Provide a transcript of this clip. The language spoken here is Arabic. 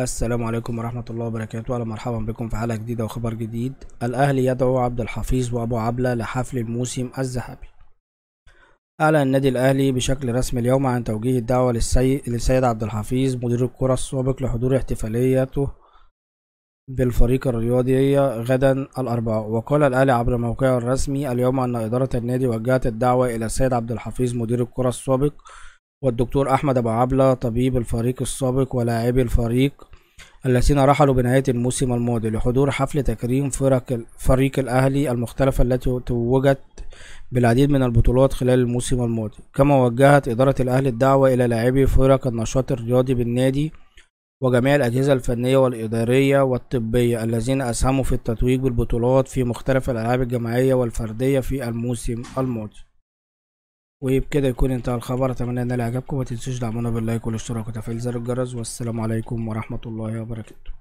السلام عليكم ورحمة الله وبركاته. أهلا مرحبا بكم في حلقة جديدة وخبر جديد. الأهلي يدعو عبد الحفيظ وأبو عبلة لحفل الموسم الذهبي. أعلن النادي الأهلي بشكل رسمي اليوم عن توجيه الدعوة للسيد عبد الحفيظ مدير الكرة السابق لحضور احتفاليته بالفريق الرياضي غدا الأربعاء. وقال الأهلي عبر موقعه الرسمي اليوم أن إدارة النادي وجهت الدعوة إلى السيد عبد الحفيظ مدير الكرة السابق والدكتور أحمد أبو عبلة طبيب الفريق السابق ولاعبي الفريق الذين رحلوا بنهاية الموسم الماضي لحضور حفل تكريم فريق الأهلي المختلفة التي توجت بالعديد من البطولات خلال الموسم الماضي. كما وجهت إدارة الأهلي الدعوة إلى لاعبي فرق النشاط الرياضي بالنادي وجميع الأجهزة الفنية والإدارية والطبية الذين أسهموا في التتويج بالبطولات في مختلف الألعاب الجماعية والفردية في الموسم الماضي. وبكده يكون انتهى الخبر. اتمنى ان عجبكم، ما تنسوش دعمونا باللايك والاشتراك وتفعيل زر الجرس، والسلام عليكم ورحمة الله وبركاته.